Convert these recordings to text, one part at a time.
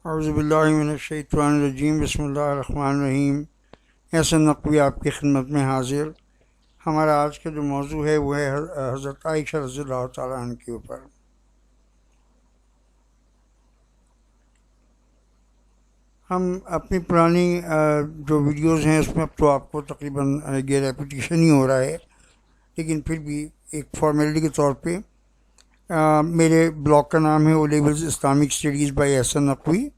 اعوذ باللہ من الشیطان الرجیم، بسم اللہ الرحمن الرحیم۔ احسن نقوی آپ کی خدمت میں حاضر۔ ہمارا آج کا جو موضوع ہے وہ ہے حضرت عائشہ رضی اللہ تعالیٰ عنہ کے اوپر۔ ہم اپنی پرانی جو ویڈیوز ہیں اس میں اب تو آپ کو تقریباً یہ ریپیٹیشن ہی ہو رہا ہے، لیکن پھر بھی ایک فارمیلٹی کے طور پہ میرے بلاگ کا نام ہے O levels Islamic studies by Ahsan Naqvi.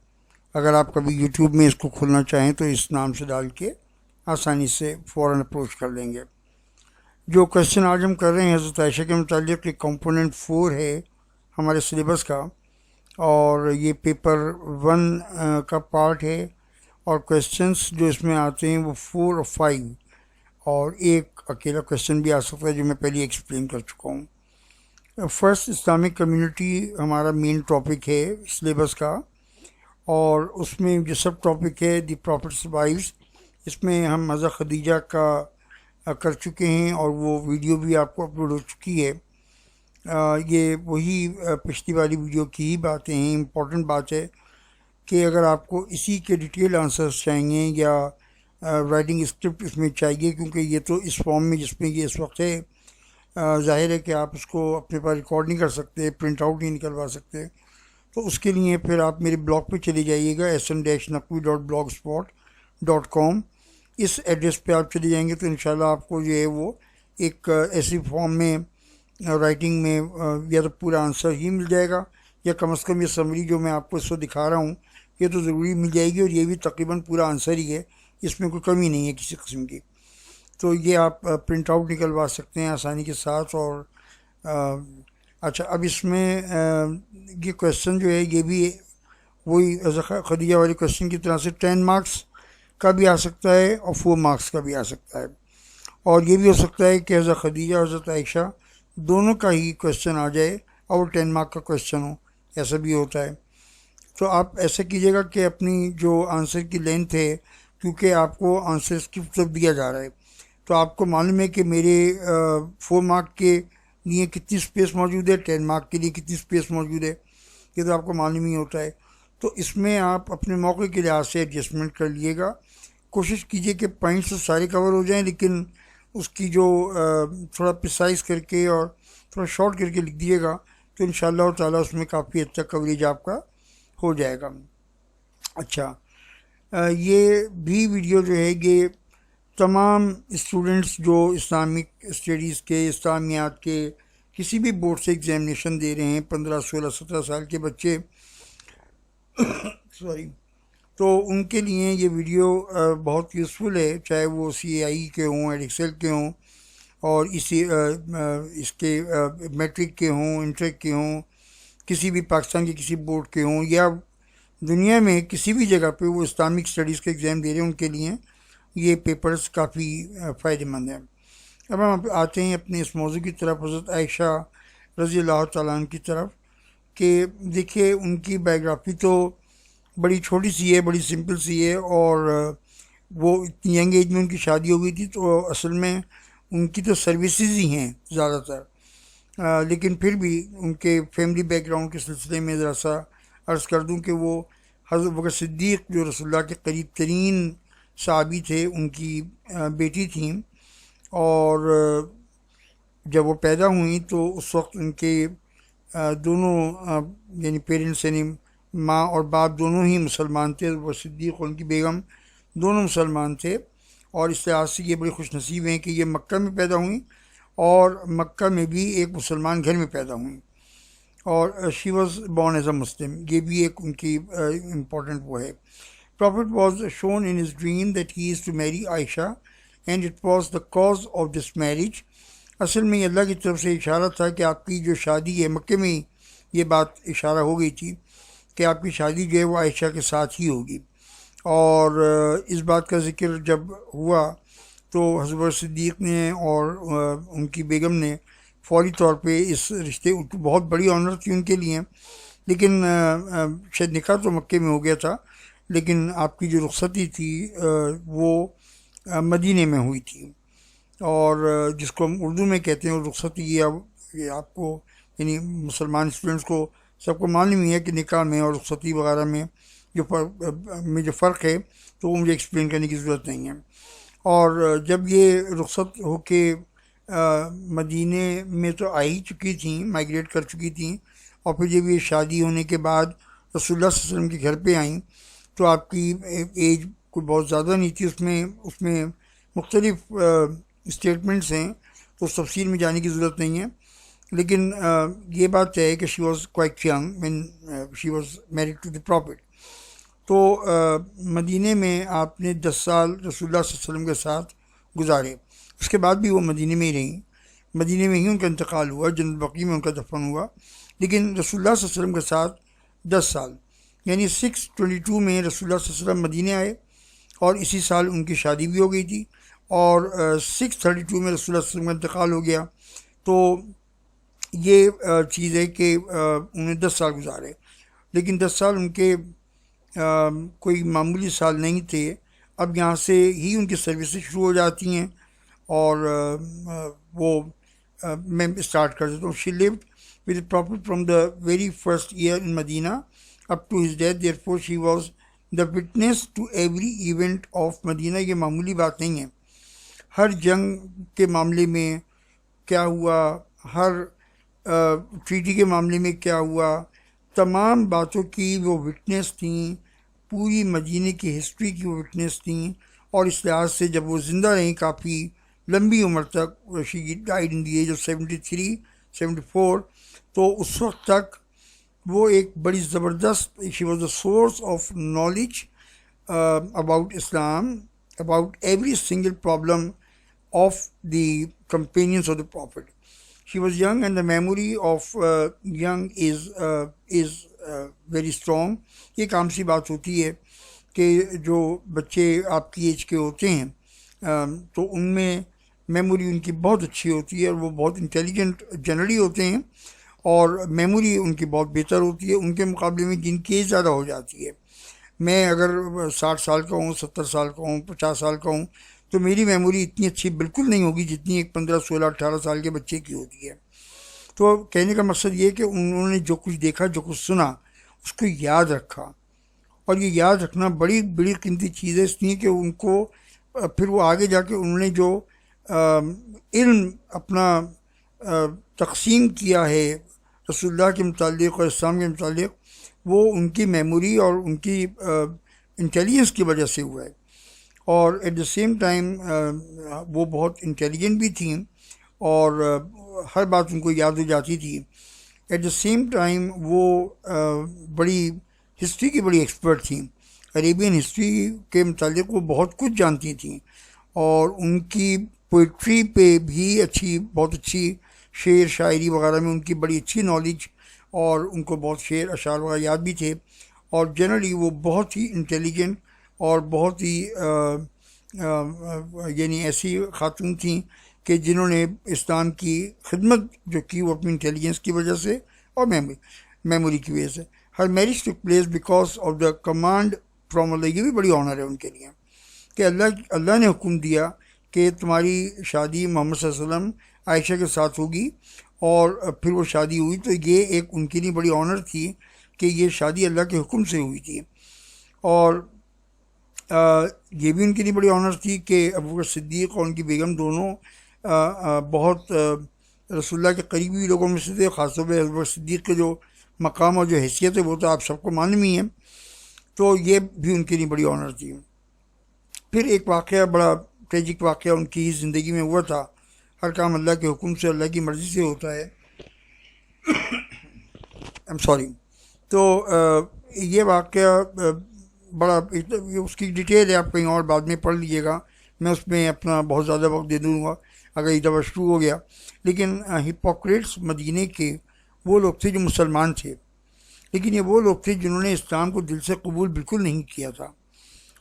اگر آپ کبھی یوٹیوب میں اس کو کھولنا چاہیں تو اس نام سے ڈال کے آسانی سے فوراً اپروچ کر لیں گے۔ جو کویشچن آج ہم کر رہے ہیں حضرت عائشہ کے متعلق، یہ کمپوننٹ 4 ہے ہمارے سلیبس کا، اور یہ پیپر 1 کا پارٹ ہے، اور کویشچنس جو اس میں آتے ہیں وہ 4 اور 5، اور ایک اکیلا کویشچن بھی آ سکتا ہے جو میں پہلے ایکسپلین کر چکا ہوں۔ فرسٹ اسلامک کمیونٹی ہمارا مین ٹاپک ہے سلیبس کا، اور اس میں جو سب ٹاپک ہے دی پروفٹس وائفز، اس میں ہم حضرت خدیجہ کا کر چکے ہیں، اور وہ ویڈیو بھی آپ کو اپلوڈ ہو چکی ہے۔ یہ وہی پچھلی والی ویڈیو کی ہی باتیں ہیں۔ امپورٹنٹ بات ہے کہ اگر آپ کو اسی کے ڈیٹیل آنسرز چاہیے یا رائٹنگ اسکرپٹ اس میں چاہیے، کیونکہ یہ تو اس فارم میں جس میں یہ اس وقت ہے، ظاہر ہے کہ آپ اس کو اپنے پاس ریکارڈ نہیں کر سکتے، پرنٹ آؤٹ نہیں نکلوا سکتے، تو اس کے لیے پھر آپ میرے بلاگ پہ چلے جائیے گا sn-naqvi.blogspot.com۔ اس ایڈریس پہ آپ چلے جائیں گے تو انشاءاللہ آپ کو جو ہے وہ ایک ایسی فارم میں رائٹنگ میں یا تو پورا آنسر ہی مل جائے گا، یا کم از کم یہ سمری جو میں آپ کو اس کو دکھا رہا ہوں یہ تو ضروری مل جائے گی، اور یہ بھی تقریباً پورا آنسر ہی ہے، اس میں کوئی کمی نہیں ہے کسی قسم کی۔ تو یہ آپ پرنٹ آؤٹ نکلوا سکتے ہیں آسانی کے ساتھ۔ اور اچھا، اب اس میں یہ کویشچن جو ہے یہ بھی وہی خدیجہ والے کویشچن کی طرح سے 10 مارکس کا بھی آ سکتا ہے اور 4 مارکس کا بھی آ سکتا ہے، اور یہ بھی ہو سکتا ہے کہ حضرت خدیجہ اور حضرت عائشہ دونوں کا ہی کویشچن آ جائے اور 10 مارک کا کویشچن ہو، ایسا بھی ہوتا ہے۔ تو آپ ایسا کیجیے گا کہ اپنی جو آنسر کی لینتھ ہے، کیونکہ آپ کو آنسر اسکرپٹ جب دیا جا رہا ہے تو آپ کو معلوم ہے کہ میرے 4 مارک کے لیے کتنی سپیس موجود ہے، 10 مارک کے لیے کتنی سپیس موجود ہے، یہ تو آپ کو معلوم ہی ہوتا ہے۔ تو اس میں آپ اپنے موقع کے لحاظ سے ایڈجسٹمنٹ کر لیے گا۔ کوشش کیجیے کہ پوائنٹس تو سارے کور ہو جائیں، لیکن اس کی جو تھوڑا پریسائز کر کے اور تھوڑا شارٹ کر کے لکھ دیجیے گا تو انشاءاللہ تعالیٰ اس میں کافی حد تک کوریج آپ کا ہو جائے گا۔ اچھا، یہ بھی ویڈیو جو ہے یہ تمام اسٹوڈنٹس جو اسلامک اسٹڈیز کے، اسلامیات کے کسی بھی بورڈ سے ایگزامینیشن دے رہے ہیں، 15 16 17 سال کے بچے تو ان کے لیے یہ ویڈیو بہت یوزفل ہے، چاہے وہ CAI کے ہوں، ایڈیکسل کے ہوں، اور اس کے میٹرک کے ہوں، انٹریک کے ہوں، کسی بھی پاکستان کے کسی بورڈ کے ہوں، یا دنیا میں کسی بھی جگہ پہ وہ اسلامک اسٹڈیز کا ایگزام دے رہے ہیں، ان کے لیے یہ پیپرز کافی فائدہ مند ہیں۔ اب ہم آتے ہیں اپنے اس موضوع کی طرف، حضرت عائشہ رضی اللہ تعالیٰ عنہ کی طرف، کہ دیکھیے ان کی بائیوگرافی تو بڑی چھوٹی سی ہے، بڑی سمپل سی ہے، اور وہ اتنی ینگ ایج میں ان کی شادی ہو گئی تھی، تو اصل میں ان کی تو سروسز ہی ہیں زیادہ تر، لیکن پھر بھی ان کے فیملی بیک گراؤنڈ کے سلسلے میں ذرا سا عرض کر دوں کہ وہ حضرت بکر صدیق جو رسول اللہ کے قریب ترین صحابی تھے، ان کی بیٹی تھیں، اور جب وہ پیدا ہوئیں تو اس وقت ان کے دونوں یعنی پیرنٹس، یعنی ماں اور باپ دونوں ہی مسلمان تھے، وہ صدیق اور ان کی بیگم دونوں مسلمان تھے، اور اس لحاظ سے یہ بڑی خوش نصیب ہیں کہ یہ مکہ میں پیدا ہوئیں، اور مکہ میں بھی ایک مسلمان گھر میں پیدا ہوئیں، اور she was born as a Muslim, یہ بھی ایک ان کی امپورٹنٹ وہ ہے۔ Prophet was shown in his dream that he is to marry Aisha and it was the cause of this marriage۔ اصل میں یہ اللہ کی طرف سے اشارہ تھا کہ آپ کی جو شادی ہے، مکے میں ہی یہ بات اشارہ ہو گئی تھی کہ آپ کی شادی جو ہے وہ عائشہ کے ساتھ ہی ہوگی، اور اس بات کا ذکر جب ہوا تو حضرت صدیق نے اور ان کی بیگم نے فوری طور پہ اس رشتے، بہت بڑی آنر تھی ان کے لیے، لیکن شاید نکاح تو مکے میں ہو گیا تھا، لیکن آپ کی جو رخصتی تھی وہ مدینے میں ہوئی تھی، اور جس کو ہم اردو میں کہتے ہیں رخصتی، یہ آپ کو یعنی مسلمان اسٹوڈنٹس کو سب کو معلوم ہی ہے کہ نکاح میں اور رخصتی وغیرہ میں میں جو فرق ہے تو وہ مجھے ایکسپلین کرنے کی ضرورت نہیں ہے۔ اور جب یہ رخصت ہو کے مدینے میں تو آ ہی چکی تھیں، مائیگریٹ کر چکی تھیں، اور پھر جب یہ شادی ہونے کے بعد رسول اللہ صلی اللہ علیہ وسلم کے گھر پہ آئیں تو آپ کی ایج کوئی بہت زیادہ نہیں تھی۔ اس میں مختلف اسٹیٹمنٹس ہیں، تو اس تفصیل میں جانے کی ضرورت نہیں ہے، لیکن یہ بات ہے کہ she was quite young when she was married to the prophet. تو مدینے میں آپ نے 10 سال رسول اللہ صلی اللہ علیہ وسلم کے ساتھ گزارے۔ اس کے بعد بھی وہ مدینے میں ہی رہیں، مدینے میں ہی ان کا انتقال ہوا، جنت بقیع میں ان کا دفن ہوا، لیکن رسول اللہ صلی اللہ علیہ وسلم کے ساتھ 10 سال، یعنی 622 میں رسول اللہ صلی اللہ علیہ وسلم مدینے آئے، اور اسی سال ان کی شادی بھی ہو گئی تھی، اور 632 میں رسول اللہ صلی اللہ علیہ وسلم کا انتقال ہو گیا۔ تو یہ چیز ہے کہ انہوں نے 10 سال گزارے، لیکن 10 سال ان کے کوئی معمولی سال نہیں تھے۔ اب یہاں سے ہی ان کی سروسز شروع ہو جاتی ہیں، اور وہ میں اسٹارٹ کر دیتا ہوں۔ She lived with prophet from the very first year in Medina up to his death, therefore she was the witness to every event of Medina. یہ معمولی بات نہیں ہے، ہر جنگ کے معاملے میں کیا ہوا، ہر ٹریٹی کے معاملے میں کیا ہوا، تمام باتوں کی وہ وٹنس تھیں، پوری مدینے کی ہسٹری کی وہ وٹنس تھیں، اور اس لحاظ سے جب وہ زندہ رہیں کافی لمبی عمر تک، she died in the age of 73 74، تو اس وقت تک وہ ایک بڑی زبردست، شی was the source of knowledge about Islam, about every single problem of the companions of the Prophet. She was young, and the memory of young is very strong. یہ ایک عام سی بات ہوتی ہے کہ جو بچے آپ کی ایج کے ہوتے ہیں تو ان میں میموری ان کی بہت اچھی ہوتی ہے، اور وہ بہت انٹیلیجنٹ جنرلی ہوتے ہیں، اور میموری ان کی بہت بہتر ہوتی ہے ان کے مقابلے میں جن کی ایج زیادہ ہو جاتی ہے۔ میں اگر 60 سال کا ہوں، 70 سال کا ہوں، 50 سال کا ہوں، تو میری میموری اتنی اچھی بالکل نہیں ہوگی جتنی ایک 15 16 18 سال کے بچے کی ہوتی ہے۔ تو کہنے کا مقصد یہ کہ انہوں نے جو کچھ دیکھا، جو کچھ سنا، اس کو یاد رکھا، اور یہ یاد رکھنا بڑی بڑی قیمتی چیز ہے، اس لیے کہ ان کو پھر وہ آگے جا کے انہوں نے جو علم اپنا تقسیم کیا ہے رسول اللہ کے متعلق اور اسلام کے متعلق، وہ ان کی میموری اور ان کی انٹیلیجنس کی وجہ سے ہوا ہے۔ اور ایٹ دا سیم ٹائم وہ بہت انٹیلیجنٹ بھی تھیں، اور ہر بات ان کو یاد ہو جاتی تھی۔ ایٹ دا سیم ٹائم وہ بڑی ہسٹری کی بڑی ایکسپرٹ تھیں، عربین ہسٹری کے متعلق وہ بہت کچھ جانتی تھیں، اور ان کی پوئٹری پہ بھی بہت اچھی شعر شاعری وغیرہ میں ان کی بڑی اچھی نالج، اور ان کو بہت شعر اشعار وغیرہ یاد بھی تھے، اور جنرلی وہ بہت ہی انٹیلیجنٹ اور بہت ہی یعنی ایسی خاتون تھیں کہ جنہوں نے اسلام کی خدمت جو کی وہ اپنی انٹیلیجنس کی وجہ سے اور میموری کی وجہ سے۔ Her marriage took place because of the command from Allah. یہ بھی بڑی آنر ہے ان کے لیے کہ اللہ نے حکم دیا کہ تمہاری شادی محمد صلی اللہ علیہ وسلم عائشہ کے ساتھ ہوگی، اور پھر وہ شادی ہوئی، تو یہ ایک ان کے لیے بڑی آنر تھی کہ یہ شادی اللہ کے حکم سے ہوئی تھی۔ اور یہ بھی ان کے لیے بڑی آنر تھی کہ ابوبکر صدیق اور ان کی بیگم دونوں بہت رسول اللہ کے قریبی لوگوں میں سے تھے، خاص طور پہ ابوبکر صدیق کے جو مقام اور جو حیثیت ہے وہ تو آپ سب کو معلوم ہی ہے، تو یہ بھی ان کے لیے بڑی آنر تھی۔ پھر ایک واقعہ، بڑا ٹریجک واقعہ ان کی زندگی میں ہوا تھا۔ ہر کام اللہ کے حکم سے، اللہ کی مرضی سے ہوتا ہے۔ تو یہ واقعہ بڑا، اس کی ڈیٹیل ہے، آپ کہیں اور بعد میں پڑھ لیجیے گا، میں اس میں اپنا بہت زیادہ وقت دے دوں گا اگر یہ دفعہ شروع ہو گیا۔ لیکن ہپوکریٹس مدینے کے وہ لوگ تھے جو مسلمان تھے، لیکن یہ وہ لوگ تھے جنہوں نے اسلام کو دل سے قبول بالکل نہیں کیا تھا۔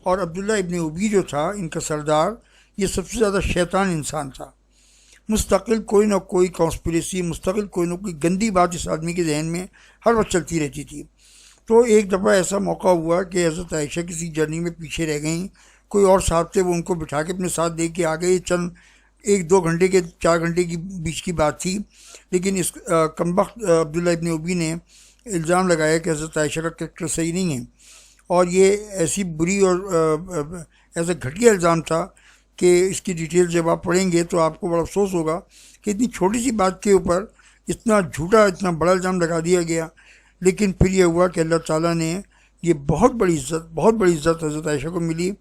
اور عبداللہ ابن ابی جو تھا ان کا سردار، یہ سب سے زیادہ شیطان انسان تھا۔ مستقل کوئی نہ کوئی کانسپریسی، مستقل کوئی نہ کوئی گندی بات اس آدمی کے ذہن میں ہر وقت چلتی رہتی تھی۔ تو ایک دفعہ ایسا موقع ہوا کہ حضرت عائشہ کسی جرنی میں پیچھے رہ گئیں، کوئی اور صاحب تھے، وہ ان کو بٹھا کے اپنے ساتھ دے کے آ گئے، چند 1-2 گھنٹے کے 4 گھنٹے کی بیچ کی بات تھی، لیکن اس کمبخت عبداللہ ابن ابی نے الزام لگایا کہ حضرت عائشہ کا کریکٹر صحیح نہیں ہے، اور یہ ایسی بری اور ایسا گھٹیا الزام تھا کہ اس کی ڈیٹیل جب آپ پڑھیں گے تو آپ کو بڑا افسوس ہوگا کہ اتنی چھوٹی سی بات کے اوپر اتنا جھوٹا اتنا بڑا الزام لگا دیا گیا. لیکن پھر یہ ہوا کہ اللہ تعالیٰ نے یہ بہت بڑی عزت حضرت عائشہ کو ملی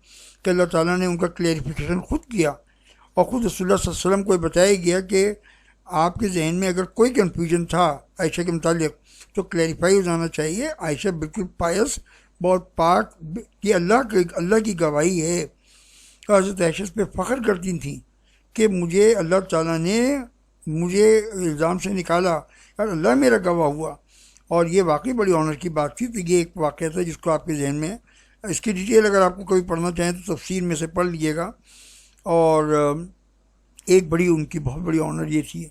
کہ اللہ تعالیٰ نے ان کا کلیریفیکیشن خود کیا، اور خود رسول اللہ صلی اللہ علیہ وسلم کو بتایا گیا کہ آپ کے ذہن میں اگر کوئی کنفیوژن تھا عائشہ کے متعلق تو کلیریفائی ہو جانا چاہیے. عائشہ بالکل پائس، بہت پاک، یہ اللہ کی گواہی ہے. حضرت عائشہ اس پہ فخر کرتی تھیں کہ مجھے اللہ تعالیٰ نے مجھے الزام سے نکالا اور اللہ میرا گواہ ہوا. اور یہ واقعی بڑی آنر کی بات تھی. تو یہ ایک واقعہ تھا جس کو آپ کے ذہن میں، اس کی ڈیٹیل اگر آپ کو کبھی پڑھنا چاہیں تو تفسیر میں سے پڑھ لیجیے گا. اور ایک بڑی ان کی بہت بڑی آنر یہ تھی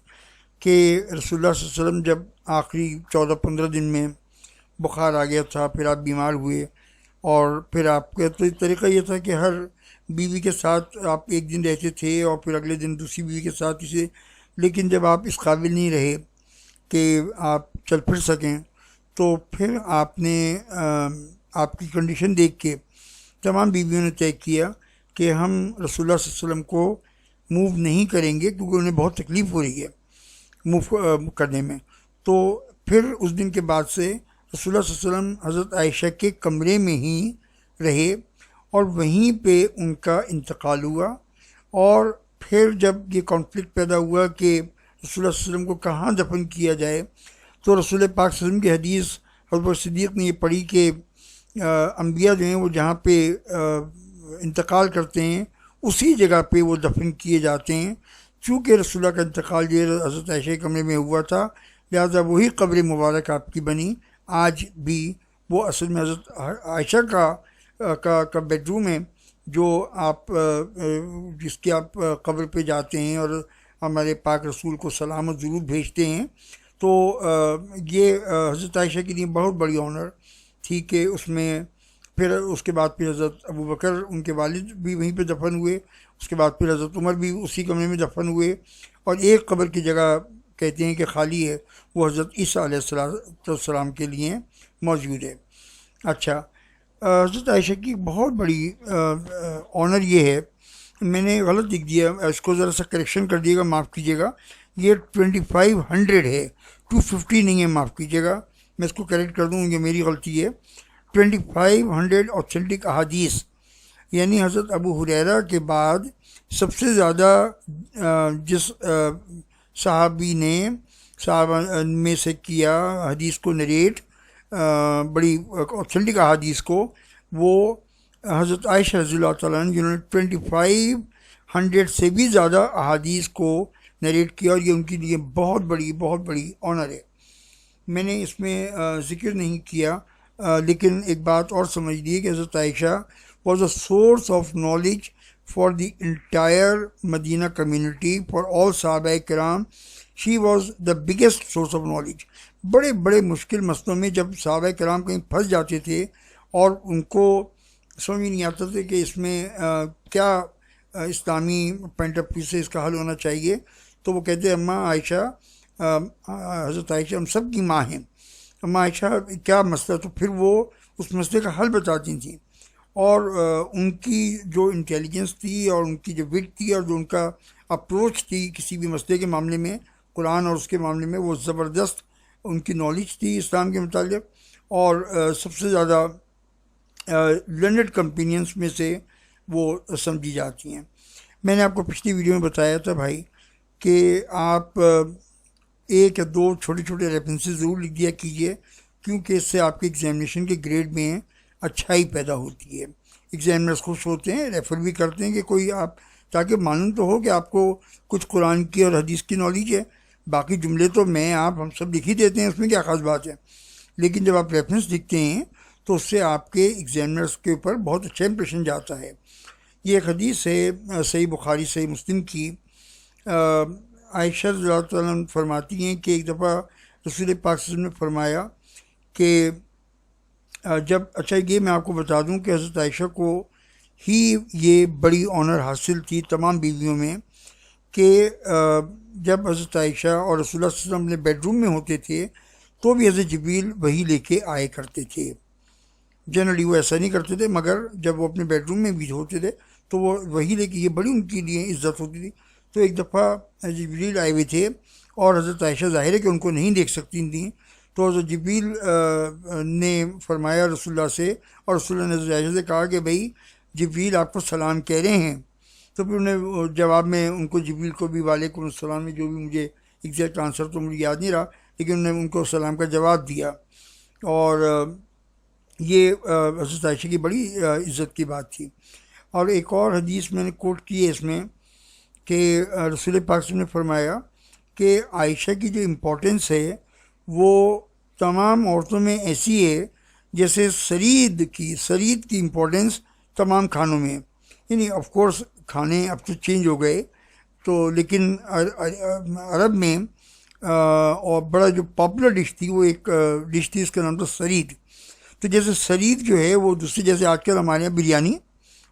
کہ رسول اللہ صلی اللہ علیہ وسلم جب آخری 14-15 دن میں بخار آ گیا تھا، پھر آپ بیمار ہوئے، اور پھر آپ کا تو طریقہ یہ تھا کہ ہر بیوی کے ساتھ آپ ایک دن رہتے تھے اور پھر اگلے دن دوسری بیوی کے ساتھ اسے. لیکن جب آپ اس قابل نہیں رہے کہ آپ چل پھر سکیں تو پھر آپ نے آپ کی کنڈیشن دیکھ کے تمام بیویوں نے طے کیا کہ ہم رسول اللہ صلی اللہ علیہ وسلم کو موو نہیں کریں گے کیونکہ انہیں بہت تکلیف ہو رہی ہے موو کرنے میں. تو پھر اس دن کے بعد سے رسول اللہ صلی اللہ علیہ وسلم حضرت عائشہ کے کمرے میں ہی رہے اور وہیں پہ ان کا انتقال ہوا. اور پھر جب یہ کانفلکٹ پیدا ہوا کہ رسول اللہ صلی اللہ علیہ وسلم کو کہاں دفن کیا جائے تو رسول پاک صلی اللہ علیہ وسلم کی حدیث حضرت صدیق نے یہ پڑھی کہ انبیاء جو ہیں وہ جہاں پہ انتقال کرتے ہیں اسی جگہ پہ وہ دفن کیے جاتے ہیں. چونکہ رسول اللہ کا انتقال جو حضرت عائشہ کے کمرے میں ہوا تھا لہٰذا وہی قبر مبارک آپ کی بنی. آج بھی وہ اصل میں حضرت عائشہ کا بیڈ روم ہے جو آپ جس کے آپ قبر پہ جاتے ہیں اور ہمارے پاک رسول کو سلام و درود بھیجتے ہیں. تو یہ حضرت عائشہ کے لیے بہت بڑی آنر تھی کہ اس میں پھر اس کے بعد پھر حضرت ابو بکر ان کے والد بھی وہیں پہ دفن ہوئے، اس کے بعد پھر حضرت عمر بھی اسی کمرے میں دفن ہوئے. اور ایک قبر کی جگہ کہتے ہیں کہ خالی ہے، وہ حضرت عیسیٰ علیہ السلام کے لیے موجود ہے. اچھا، حضرت عائشہ کی بہت بڑی آنر یہ ہے، میں نے غلط لکھ دیا، اس کو ذرا سا کریکشن کر دیے گا، معاف کیجیے گا. یہ 2500 ہے، 250 نہیں ہے، معاف کیجیے گا، میں اس کو کریکٹ کر دوں، یہ میری غلطی ہے. 2500 اوتھینٹک احادیث، یعنی حضرت ابو ہریرہ کے بعد سب سے زیادہ جس صحابی نے صحابہ میں سے کیا حدیث کو نریٹ، بڑی اوتھینٹک احادیث کو، وہ حضرت عائشہ رضی اللہ تعالیٰ عنہ جنہوں نے 2500 سے بھی زیادہ احادیث کو نریٹ کیا، اور یہ ان کے لیے بہت بڑی آنر ہے. میں نے اس میں ذکر نہیں کیا، لیکن ایک بات اور سمجھ لیے کہ Hazrat Aisha was a source of knowledge for the entire Medina community, for all صحابہ کرام. She was the biggest source of knowledge. بڑے مشکل مسئلوں میں جب صحابہ کرام کہیں پھنس جاتے تھے اور ان کو سمجھ نہیں آتا تھا کہ اس میں کیا اسلامی پوائنٹ آف ویو سے اس کا حل ہونا چاہیے، تو وہ کہتے ہیں اماں عائشہ، حضرت عائشہ ہم سب کی ماں ہیں، اماں عائشہ کیا مسئلہ، تو پھر وہ اس مسئلے کا حل بتاتی تھیں. اور ان کی جو انٹیلیجنس تھی اور ان کی جو وٹ تھی اور جو ان کا اپروچ تھی کسی بھی مسئلے کے معاملے میں، قرآن اور اس کے معاملے میں، وہ زبردست ان کی نالج تھی اسلام کے متعلق. اور سب سے زیادہ لرنڈ کمپینینس میں سے وہ سمجھی جاتی ہیں. میں نے آپ کو پچھلی ویڈیو میں بتایا تھا بھائی کہ آپ ایک یا دو چھوٹے ریفرنسز ضرور لکھ دیا کیجیے، کیونکہ اس سے آپ کے ایگزامینیشن کے گریڈ میں اچھائی پیدا ہوتی ہے. ایگزامنرز خوش ہوتے ہیں، ریفر بھی کرتے ہیں کہ کوئی آپ، تاکہ معلوم تو ہو کہ آپ کو کچھ قرآن کی اور حدیث کی نالج ہے. باقی جملے تو ہم سب لکھ ہی دیتے ہیں، اس میں کیا خاص بات ہے. لیکن جب آپ ریفرنس لکھتے ہیں تو اس سے آپ کے ایگزامنرز کے اوپر بہت اچھا امپریشن جاتا ہے. یہ ایک حدیث ہے صحیح بخاری صحیح مسلم کی. عائشہ رضی اللہ تعالیٰ عنہ فرماتی ہیں کہ ایک دفعہ رسول پاک صلی اللہ علیہ وسلم نے فرمایا کہ جب، اچھا یہ میں آپ کو بتا دوں کہ حضرت عائشہ کو ہی یہ بڑی آنر حاصل تھی تمام بیویوں میں کہ جب حضرت عائشہ اور رسول اللہ صلی اللہ علیہ وسلم اپنے بیڈ روم میں ہوتے تھے تو بھی حضرت جبریل وہی لے کے آئے کرتے تھے. جنرلی وہ ایسا نہیں کرتے تھے، مگر جب وہ اپنے بیڈ روم میں بھی ہوتے تھے تو وہ وہی لے کے یہ بڑی ان کے لیے عزت ہوتی تھی۔ تو ایک دفعہ جبریل آئے ہوئے تھے اور حضرت عائشہ ظاہر ہے کہ ان کو نہیں دیکھ سکتی تھیں، تو حضرت جبریل نے فرمایا رسول اللہ سے، اور رسول اللہ نے حضرت عائشہ سے کہا کہ بھائی جبریل آپ کو سلام کہہ رہے ہیں۔ تو پھر انہیں جواب میں ان کو جبریل کو بھی وعلیکم السلام میں جو بھی مجھے ایگزیکٹ آنسر تو مجھے یاد نہیں رہا، لیکن انہوں نے ان کو سلام کا جواب دیا، اور یہ حضرت عائشہ کی بڑی عزت کی بات تھی۔ اور ایک اور حدیث میں نے کوٹ کی ہے اس میں کہ رسول پاک صلی اللہ علیہ وسلم نے فرمایا کہ عائشہ کی جو امپورٹنس ہے وہ تمام عورتوں میں ایسی ہے جیسے سرید کی امپورٹنس تمام کھانوں میں، یعنی آف کورس کھانے اب تو چینج ہو گئے تو، لیکن عرب میں اور بڑا جو پاپولر ڈش تھی وہ ایک ڈش تھی، اس کا نام تھا سرید۔ تو جیسے سرید جو ہے وہ دوسری، جیسے آج کل ہمارے یہاں بریانی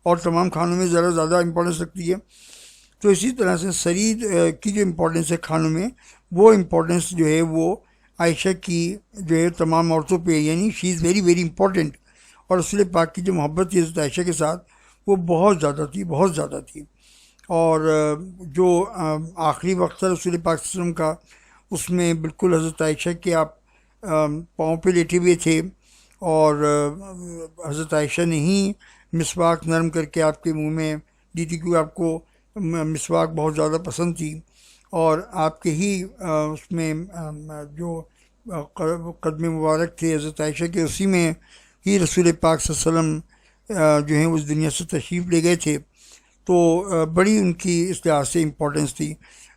اور تمام کھانوں میں ذرا زیادہ امپورٹنس رکھتی ہے، تو اسی طرح سے سرید کی جو امپورٹنس ہے کھانوں میں، وہ امپورٹنس جو ہے وہ عائشہ کی جو ہے تمام عورتوں پہ، یعنی شی از ویری ویری امپورٹنٹ۔ اور رسول پاک کی جو محبت تھی حضرت عائشہ کے ساتھ وہ بہت زیادہ تھی، بہت زیادہ تھی۔ اور جو آخری وقت تھا رسول پاک صلی اللہ علیہ وسلم کا، اس میں بالکل حضرت عائشہ کے آپ پاؤں پہ لیٹے ہوئے تھے، اور حضرت عائشہ نے ہی مسواک نرم کر کے آپ کے منہ میں دی تھی، کیونکہ آپ کو مسواک بہت زیادہ پسند تھی، اور آپ کے ہی اس میں جو قدم مبارک تھے حضرت عائشہ کے، اسی میں ہی رسول پاک صلی اللہ علیہ وسلم جو ہیں اس دنیا سے تشریف لے گئے تھے۔ تو بڑی ان کی اس لحاظ سے امپورٹنس تھی۔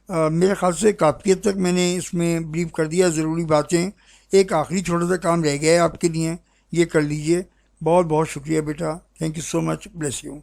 میرے خیال سے کافی حد تک میں نے اس میں بریف کر دیا ضروری باتیں۔ ایک آخری چھوٹا سا کام رہ گیا ہے آپ کے لیے، یہ کر لیجئے۔ بہت بہت شکریہ بیٹا، thank you so much, bless you.